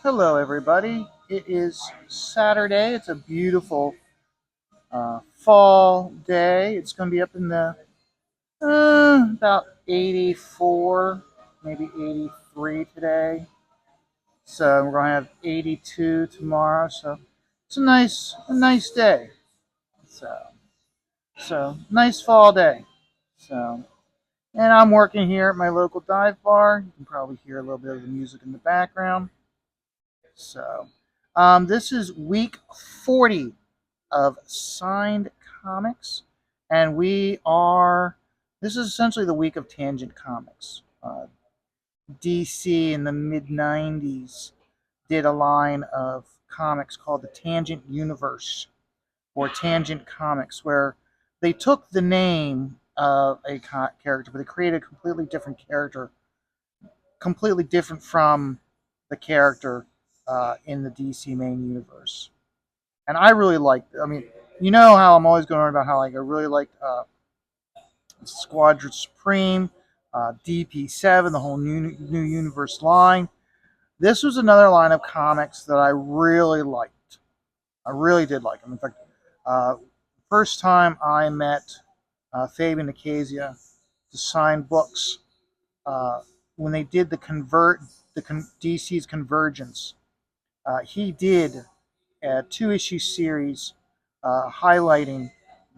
Hello, everybody. It is Saturday. It's a beautiful fall day. It's going to be up in the about 84, maybe 83 today. So we're going to have 82 tomorrow. So it's a nice day. So nice fall day. So and I'm working here at my local dive bar. You can probably hear a little bit of the music in the background. So this is week 40 of signed comics, and this is essentially the week of Tangent Comics. DC in the mid 90s did a line of comics called the Tangent Universe or Tangent Comics, where they took the name of a character, but they created a completely different character, completely different from the character in the DC main universe. And I really liked. I mean, you know how I'm always going on about how I really liked Squadron Supreme, DP7, the whole new universe line. This was another line of comics that I really liked. I really did like them. In fact, first time I met Fabian Acacia to sign books when they did DC's Convergence. He did a two-issue series highlighting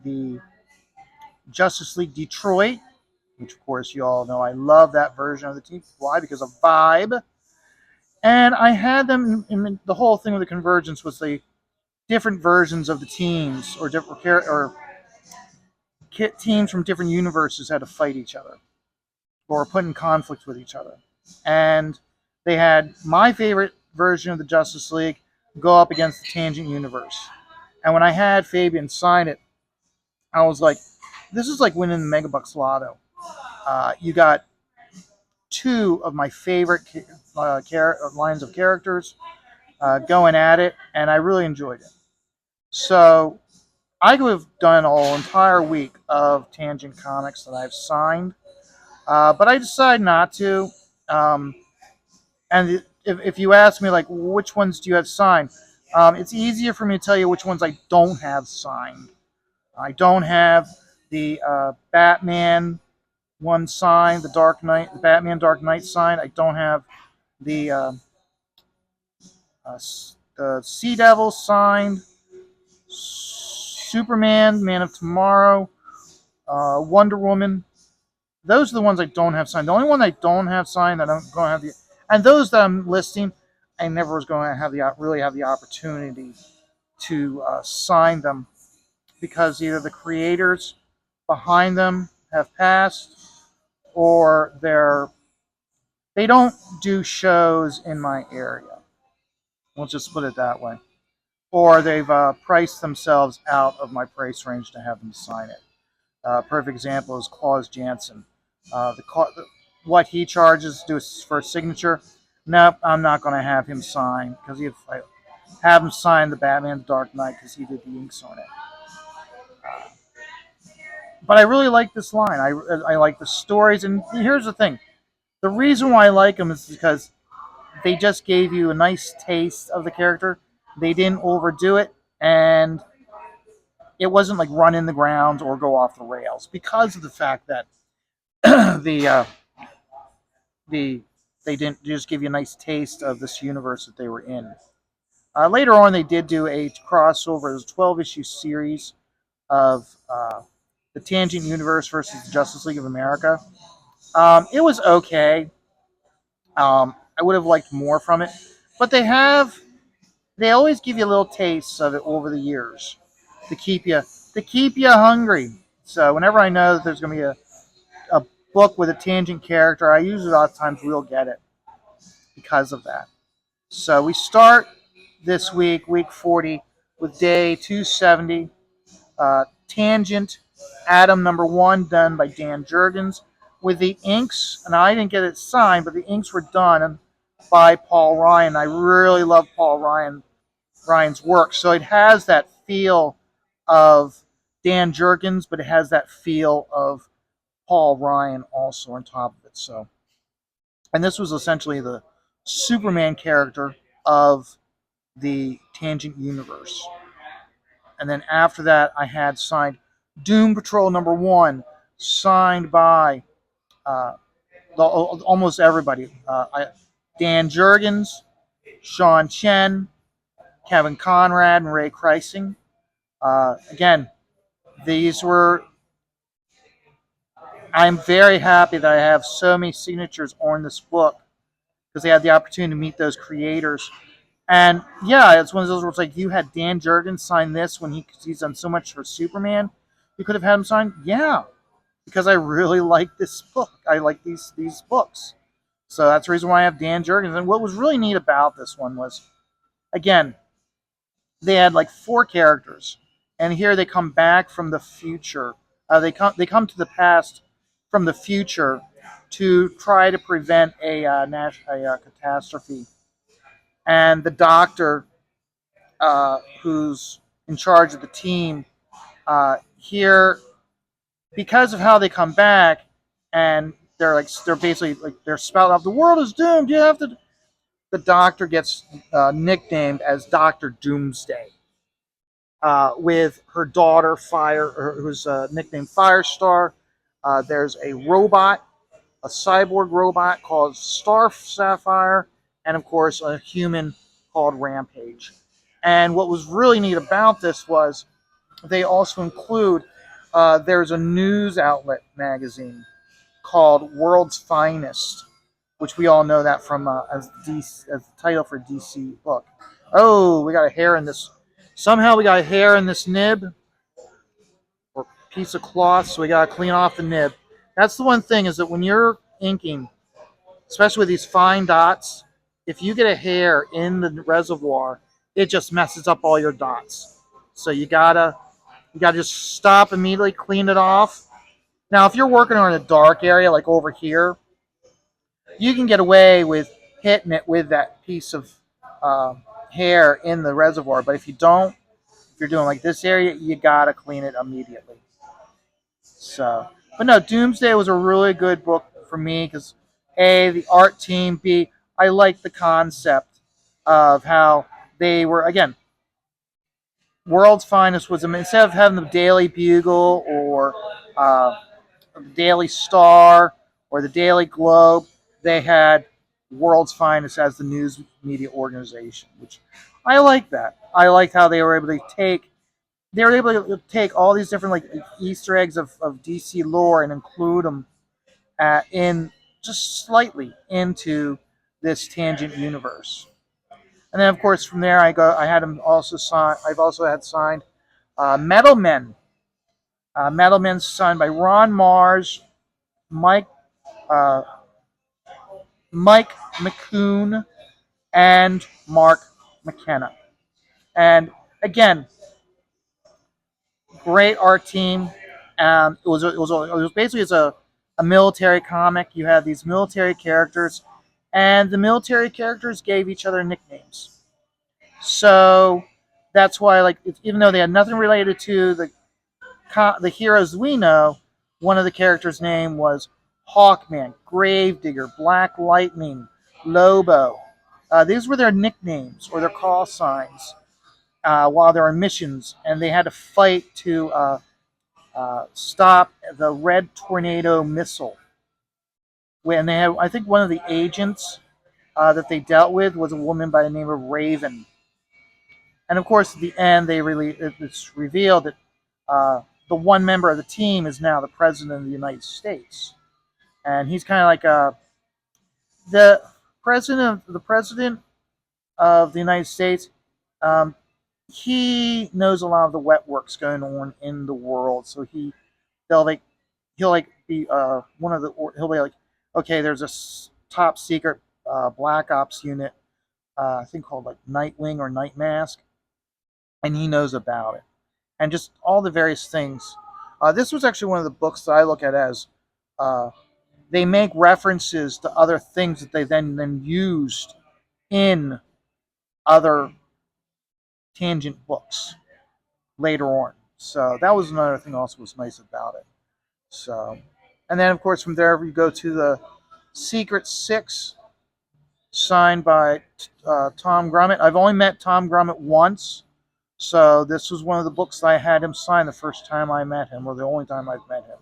the Justice League Detroit, which of course you all know I love that version of the team. Why? Because of vibe. And I had them in the whole thing with the Convergence was the different versions of the teams or different teams from different universes had to fight each other or put in conflict with each other. And they had my favorite version of the Justice League go up against the Tangent Universe. And when I had Fabian sign it, I was like, this is like winning the Megabucks Lotto. You got two of my favorite lines of characters going at it, and I really enjoyed it. So I could have done an entire week of Tangent Comics that I've signed, but I decided not to. And if you ask me, like, which ones do you have signed? It's easier for me to tell you which ones I don't have signed. I don't have the Batman one signed, the Batman Dark Knight signed. I don't have the the Sea Devil signed, Superman, Man of Tomorrow, Wonder Woman. Those are the ones I don't have signed. The only one I don't have signed, that I'm going to have and those that I'm listing, I never was going to really have the opportunity to sign them because either the creators behind them have passed or they don't do shows in my area. We'll just put it that way. Or they've priced themselves out of my price range to have them sign it. Perfect example is Claus Jansen. What he charges to do for a signature, nope, I'm not going to have him sign because I have him sign the Batman Dark Knight because he did the inks on it. But I really like this line. I like the stories, and here's the thing: the reason why I like them is because they just gave you a nice taste of the character. They didn't overdo it, and it wasn't like run in the ground or go off the rails because of the fact that the the they didn't just give you a nice taste of this universe that they were in. Later on, they did do a crossover, a 12-issue series of the Tangent Universe versus the Justice League of America. It was okay. I would have liked more from it, but they always give you little tastes of it over the years to keep you hungry. So whenever I know that there's going to be a book with a tangent character, I usually a lot of times will get it because of that. So we start this week 40, with day 270, Tangent Atom #1, done by Dan Jurgens, with the inks, and I didn't get it signed, but the inks were done by Paul Ryan. I really love Ryan's work, so it has that feel of Dan Jurgens, but it has that feel of Paul Ryan also on top of it. So, and this was essentially the Superman character of the Tangent universe. And then after that, I had signed Doom Patrol #1, signed by uh, almost everybody. Dan Jurgens, Sean Chen, Kevin Conrad, and Ray Kreising. Again, these were. I'm very happy that I have so many signatures on this book because they had the opportunity to meet those creators. And yeah, it's one of those where it's like you had Dan Jurgens sign this when he's done so much for Superman. You could have had him sign, yeah, because I really like this book. I like these books. So that's the reason why I have Dan Jurgens. And what was really neat about this one was, again, they had like 4 characters, and here they come back from the future. They come to the past from the future to try to prevent a catastrophe. And the doctor, who's in charge of the team, here, because of how they come back, and they're basically like they're spelling out the world is doomed. You have to. The doctor gets nicknamed as Doctor Doomsday, with her daughter who's nicknamed Firestar. There's a robot, a cyborg robot called Star Sapphire, and of course a human called Rampage. And what was really neat about this was they also include there's a news outlet magazine called World's Finest, which we all know that from as the title for DC book. Oh, we got a hair in this. Somehow we got a hair in this nib or piece of cloth, so we got to clean off the nib. That's the one thing is that when you're inking, especially with these fine dots, if you get a hair in the reservoir, it just messes up all your dots. So you gotta just stop immediately, clean it off. Now, if you're working on a dark area like over here, you can get away with hitting it with that piece of hair in the reservoir. But if you don't, if you're doing like this area, you gotta clean it immediately. So, but no, Doomsday was a really good book for me because A, the art team, B, I like the concept of how they were, again, World's Finest was, instead of having the Daily Bugle or uh, the Daily Star or the Daily Globe, they had World's Finest as the news media organization, which I like that. I liked how they were able to take all these different like Easter eggs of DC lore and include them in just slightly into this tangent universe. And then of course from there I had them also sign. I've also had signed Metal Men. Metal Men signed by Ron Mars, Mike uh, Mike McCoon, and Mark McKenna. And again, great art team. It was basically a military comic. You had these military characters, and the military characters gave each other nicknames. So that's why, like, even though they had nothing related to the heroes we know, one of the characters' name was Hawkman, Gravedigger, Black Lightning, Lobo. These were their nicknames or their call signs while they were on missions, and they had to fight to stop the Red Tornado missile. When they had, I think one of the agents that they dealt with was a woman by the name of Raven. And of course, at the end, it's revealed that the one member of the team is now the president of the United States, and he's kind of like the president of the United States. Um, he knows a lot of the wet works going on in the world, so they'll like he'll like be one of the he'll be like, okay, there's a top secret black ops unit, I think called like Nightwing or Night Mask, and he knows about it, and just all the various things. This was actually one of the books that I look at as uh, they make references to other things that they then used in other tangent books later on. So that was another thing also was nice about it. So, and then of course from there we go to the Secret Six signed by Tom Grummett. I've only met Tom Grummett once, so this was one of the books that I had him sign the first time I met him, or the only time I've met him,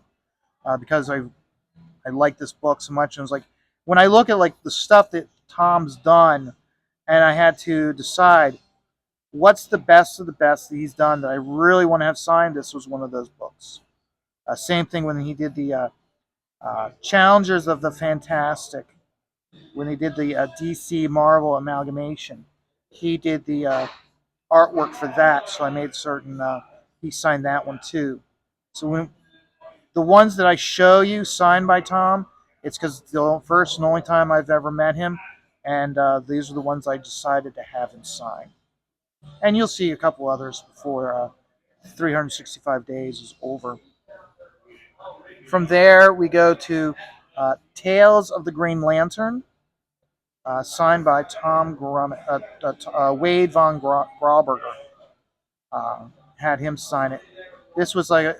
because I like this book so much. And it was like when I look at like the stuff that Tom's done, and I had to decide what's the best of the best that he's done that I really want to have signed. This was one of those books. Same thing when he did the Challengers of the Fantastic, when he did the DC Marvel amalgamation. He did the artwork for that, so I made certain he signed that one too. So when the ones that I show you signed by Tom, it's because the first and only time I've ever met him, and these are the ones I decided to have him sign. And you'll see a couple others before 365 days is over. From there, we go to Tales of the Green Lantern, signed by Tom Grummett, Wade von Grauberger. Had him sign it. This was like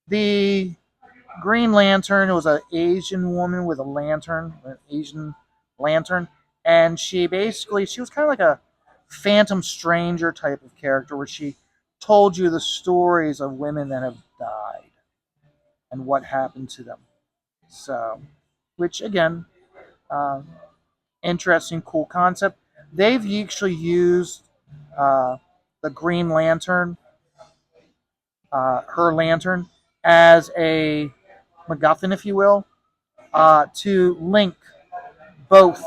the Green Lantern. It was an Asian woman with a lantern, an Asian lantern, and she was kind of like a Phantom Stranger type of character, where she told you the stories of women that have died and what happened to them. So, which again, uh, interesting, cool concept. They've actually used uh, the Green Lantern, her lantern, as a MacGuffin, if you will, to link both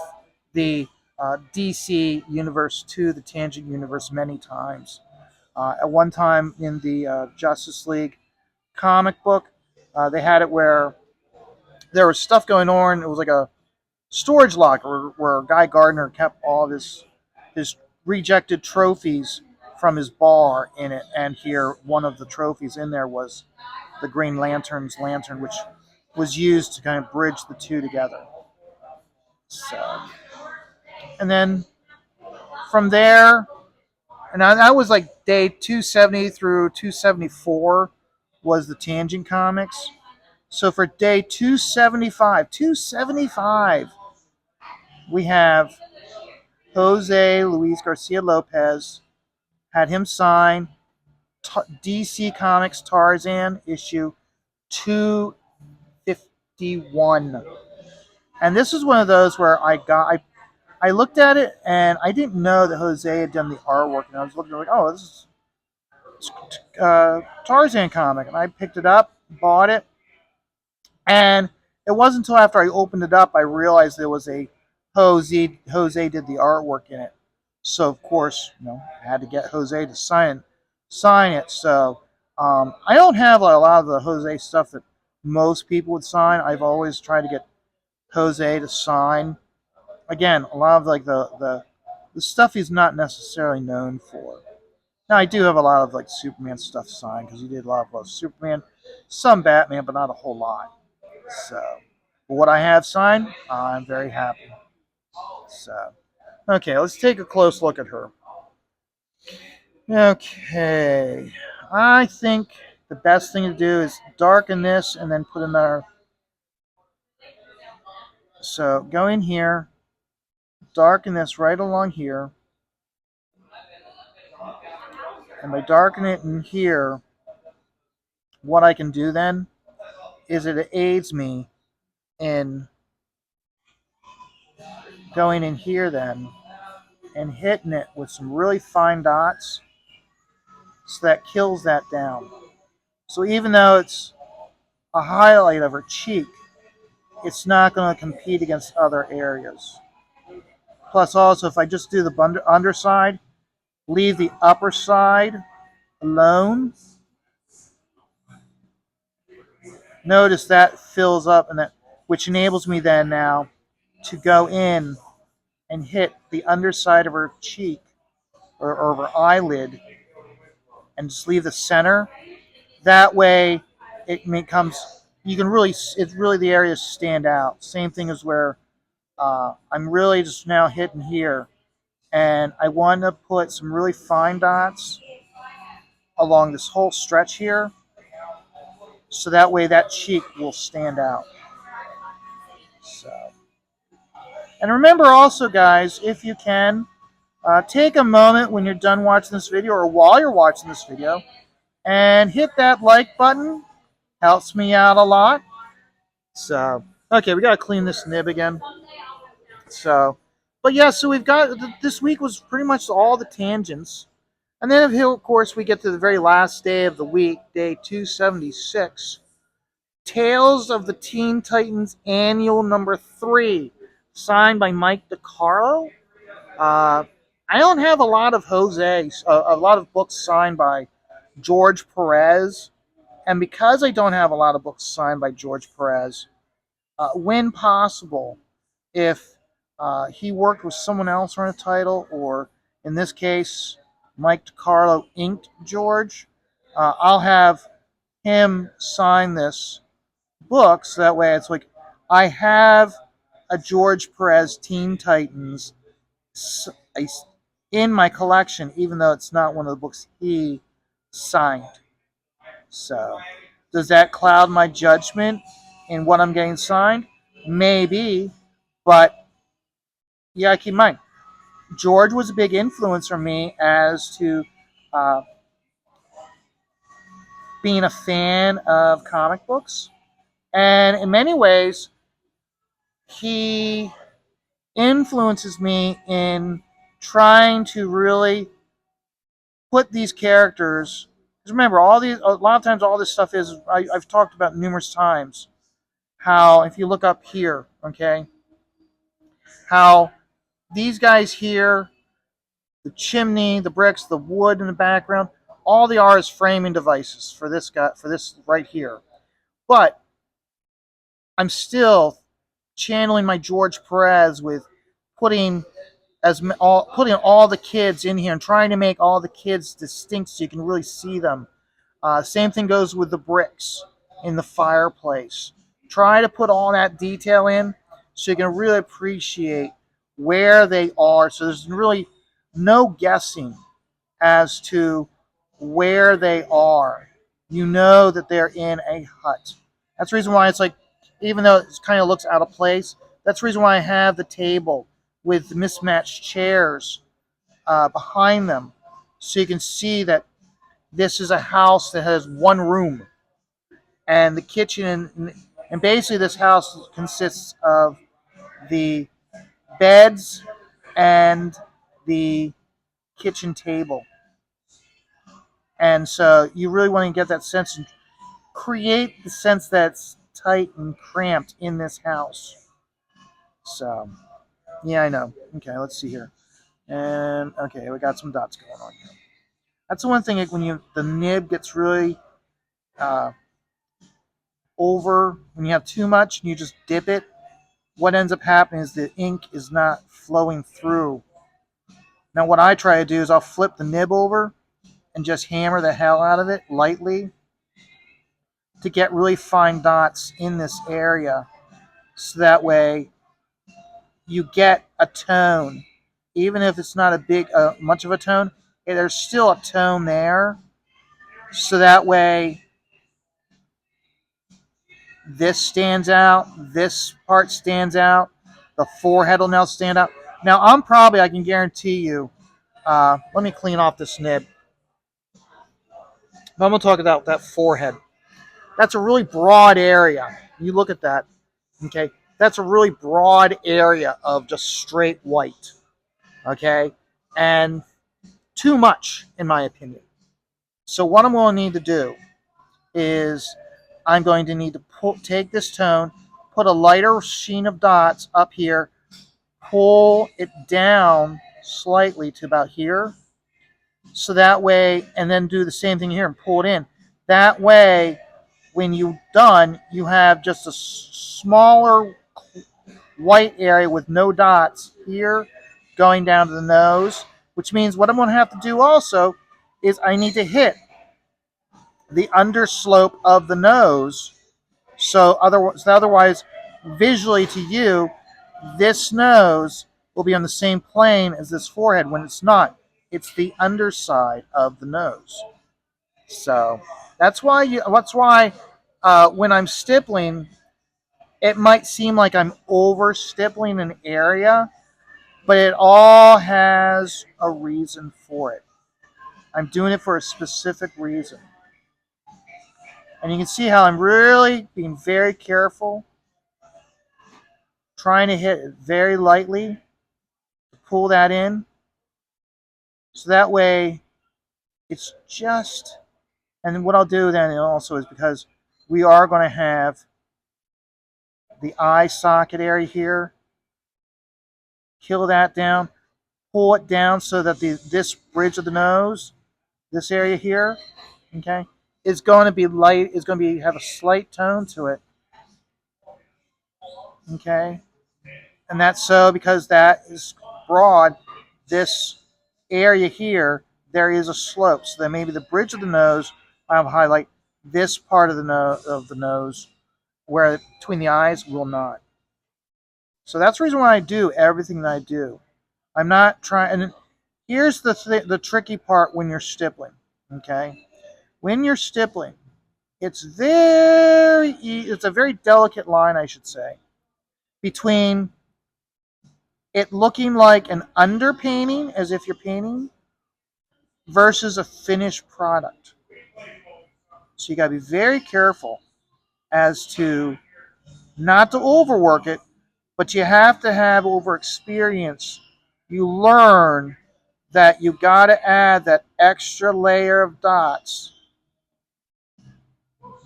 the DC universe to the Tangent universe many times. At one time in the Justice League comic book, they had it where there was stuff going on. It was like a storage locker where Guy Gardner kept all of his rejected trophies from his bar in it, and here one of the trophies in there was the Green Lantern's lantern, which was used to kind of bridge the two together. So, and then from there, and that was like day 270 through 274 was the Tangent Comics. So for day 275, we have Jose Luis Garcia Lopez, had him sign DC Comics Tarzan issue 251. And this is one of those where I looked at it and I didn't know that Jose had done the artwork, and I was looking like, oh, this is Tarzan comic, and I picked it up, bought it, and it wasn't until after I opened it up I realized there was a Jose did the artwork in it. So of course, I had to get Jose to sign it. So I don't have a lot of the Jose stuff that most people would sign. I've always tried to get Jose to sign. Again, a lot of like the stuff he's not necessarily known for. Now I do have a lot of like Superman stuff signed because he did a lot of Superman, some Batman, but not a whole lot. So, but what I have signed, I'm very happy. So, okay, let's take a close look at her. Okay, I think the best thing to do is darken this and then put another. So go in here, darken this right along here, and by darkening it in here, what I can do then is it aids me in going in here then and hitting it with some really fine dots, so that kills that down. So even though it's a highlight of her cheek, it's not going to compete against other areas. Plus also, if I just do the underside, leave the upper side alone, notice that fills up, and that, which enables me then now to go in and hit the underside of her cheek, or of her eyelid, and just leave the center. That way it becomes, you can really, it's really, the areas stand out. Same thing as where I'm really just now hitting here, and I want to put some really fine dots along this whole stretch here, so that way that cheek will stand out. So And remember also, guys, if you can, take a moment when you're done watching this video or while you're watching this video and hit that like button. Helps me out a lot. So, okay, we got to clean this nib again. So, but yeah, so we've got this week was pretty much all the tangents. And then, of course, we get to the very last day of the week, day 276. Tales of the Teen Titans Annual number 3, signed by Mike DiCarlo. Uh, I don't have a lot of a lot of books signed by George Perez. And because I don't have a lot of books signed by George Perez, when possible, if he worked with someone else on a title, or in this case, Mike DiCarlo inked George, I'll have him sign this book, so that way it's like I have a George Perez Teen Titans in my collection, even though it's not one of the books he signed. So, does that cloud my judgment in what I'm getting signed? Maybe, but yeah, keep in mind, George was a big influence on me as to uh, being a fan of comic books. And in many ways, he influences me in trying to really put these characters. Because remember, a lot of times, all this stuff is I've talked about numerous times. How if you look up here, okay, how these guys here, the chimney, the bricks, the wood in the background, all they are is framing devices for this guy, for this right here. But I'm still channeling my George Perez with putting putting all the kids in here and trying to make all the kids distinct so you can really see them. Same thing goes with the bricks in the fireplace. Try to put all that detail in so you can really appreciate where they are. So there's really no guessing as to where they are. You know that they're in a hut. That's the reason why it's like, even though it kind of looks out of place, that's the reason why I have the table with mismatched chairs behind them. So you can see that this is a house that has one room. And the kitchen, and basically this house consists of the beds and the kitchen table. And so you really want to get that sense and create the sense that's tight and cramped in this house. So, yeah, I know. Okay, let's see here. And okay, we got some dots going on here. That's the one thing, like when the nib gets really uh, over, when you have too much and you just dip it, what ends up happening is the ink is not flowing through. Now what I try to do is I'll flip the nib over and just hammer the hell out of it lightly to get really fine dots in this area, so that way you get a tone. Even if it's not a big much of a tone, there's still a tone there, so that way this stands out, this part stands out, the forehead will now stand out. Now I can guarantee you, let me clean off this nib. I'm going to talk about that forehead. That's a really broad area. You look at that, okay? That's a really broad area of just straight white, okay? And too much, in my opinion. So what I'm going to need to do is I'm going to need to take this tone, put a lighter sheen of dots up here, pull it down slightly to about here, so that way, and then do the same thing here and pull it in. That way, when you're done, you have just a smaller white area with no dots here going down to the nose, which means what I'm going to have to do also is I need to hit the underslope of the nose. So otherwise, visually to you, this nose will be on the same plane as this forehead when it's not. It's the underside of the nose. So that's why when I'm stippling, it might seem like I'm over stippling an area, but it all has a reason for it. I'm doing it for a specific reason. And you can see how I'm really being very careful, trying to hit it very lightly to pull that in. So that way it's just, and what I'll do then also is because we are going to have the eye socket area here, kill that down, pull it down so that this bridge of the nose, this area here, okay, is going to be light, is going to be have a slight tone to it, okay, and that's so because that is broad. This area here, there is a slope, so that maybe the bridge of the nose, I'll highlight this part of the nose, where between the eyes will not. So that's the reason why I do everything that I do. I'm not trying. And here's the tricky part when you're stippling. Okay, when you're stippling, it's a very delicate line, I should say, between it looking like an underpainting, as if you're painting, versus a finished product. So you got to be very careful as to not to overwork it, but you have to have over experience. You learn that you got to add that extra layer of dots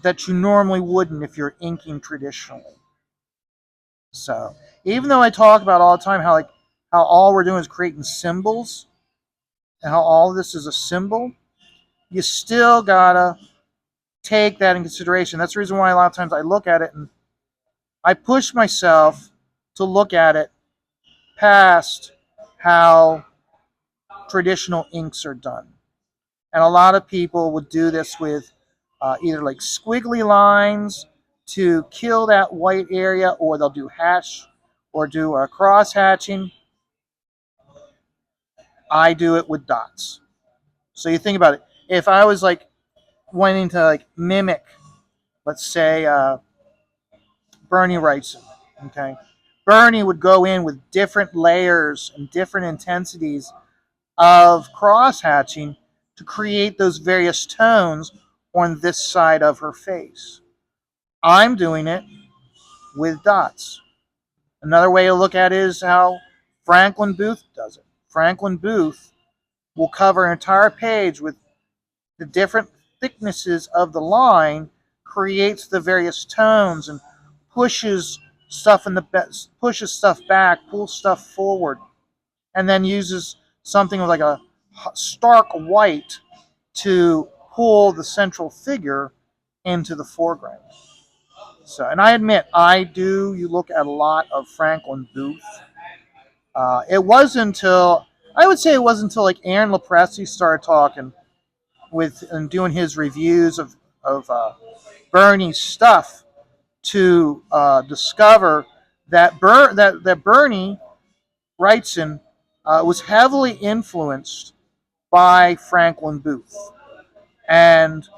that you normally wouldn't if you're inking traditionally. So even though I talk about all the time how all we're doing is creating symbols and how all of this is a symbol, you still gotta take that in consideration. That's the reason why a lot of times I look at it and I push myself to look at it past how traditional inks are done. And a lot of people would do this with either like squiggly lines to kill that white area, or they'll do hash or do a cross hatching. I do it with dots. So you think about it. If I was like wanting to like mimic, let's say Bernie Wrightson, okay, Bernie would go in with different layers and different intensities of cross hatching to create those various tones on this side of her face. I'm doing it with dots. Another way to look at it is how Franklin Booth does it. Franklin Booth will cover an entire page with the different thicknesses of the line, creates the various tones and pushes stuff pushes stuff back, pulls stuff forward, and then uses something like a stark white to pull the central figure into the foreground. So, and I admit, you look at a lot of Franklin Booth. It wasn't until, I would say it wasn't until like Aaron Lopresti started talking with and doing his reviews of Bernie's stuff to discover that Bernie Wrightson was heavily influenced by Franklin Booth. And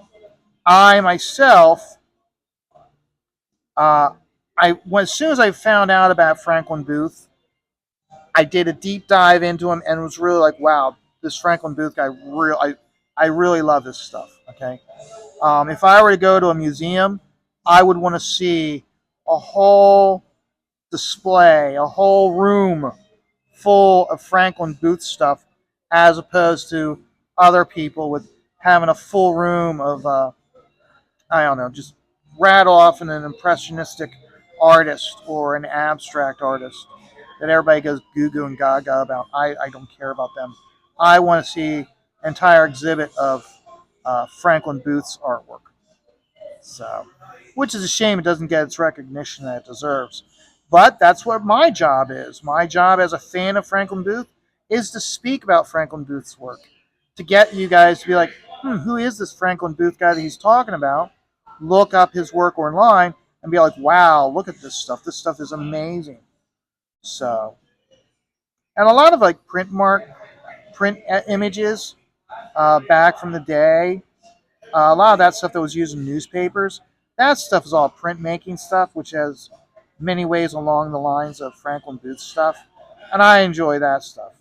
I myself, uh, as soon as I found out about Franklin Booth, I did a deep dive into him and was really like, wow, this Franklin Booth guy, I really love this stuff. Okay, if I were to go to a museum, I would want to see a whole display, a whole room full of Franklin Booth stuff, as opposed to other people with having a full room of I don't know, just rattle off an impressionistic artist or an abstract artist that everybody goes goo goo and gaga about. I don't care about them. I want to see an entire exhibit of Franklin Booth's artwork. So, which is a shame it doesn't get its recognition that it deserves. But that's what my job is. My job as a fan of Franklin Booth is to speak about Franklin Booth's work, to get you guys to be like, who is this Franklin Booth guy that he's talking about? Look up his work online and be like, wow, look at this stuff. This stuff is amazing. So, and a lot of like print images back from the day. A lot of that stuff that was used in newspapers, that stuff is all printmaking stuff, which has many ways along the lines of Franklin Booth stuff, and I enjoy that stuff.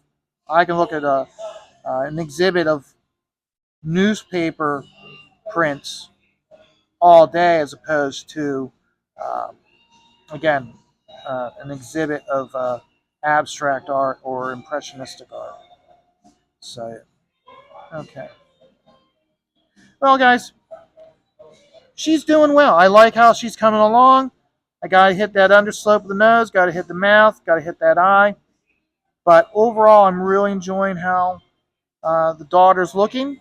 I can look at an exhibit of newspaper prints all day as opposed to, um, again, an exhibit of abstract art or impressionistic art. So, okay. Well, guys, she's doing well. I like how she's coming along. I got to hit that underslope of the nose, got to hit the mouth, got to hit that eye. But overall, I'm really enjoying how the daughter's looking.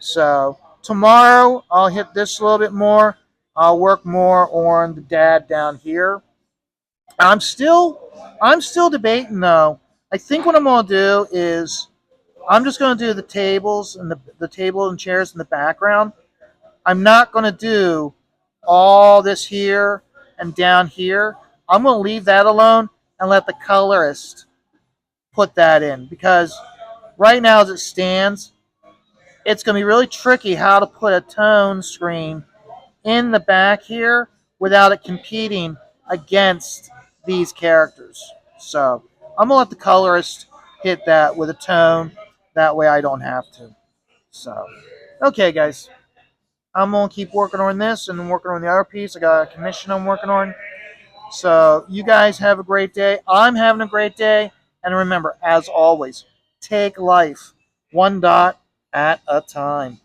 So tomorrow, I'll hit this a little bit more. I'll work more on the dad down here. I'm still debating though. I think what I'm gonna do is I'm just gonna do the tables and the table and chairs in the background. I'm not gonna do all this here and down here. I'm gonna leave that alone and let the colorist put that in because right now as it stands, it's gonna be really tricky how to put a tone screen in the back here without it competing against these characters. So I'm gonna let the colorist hit that with a tone. That way I don't have to. So, okay, guys, I'm gonna keep working on this and working on the other piece. I got a commission I'm working on. So you guys have a great day. I'm having a great day. And remember, as always, take life one dot at a time.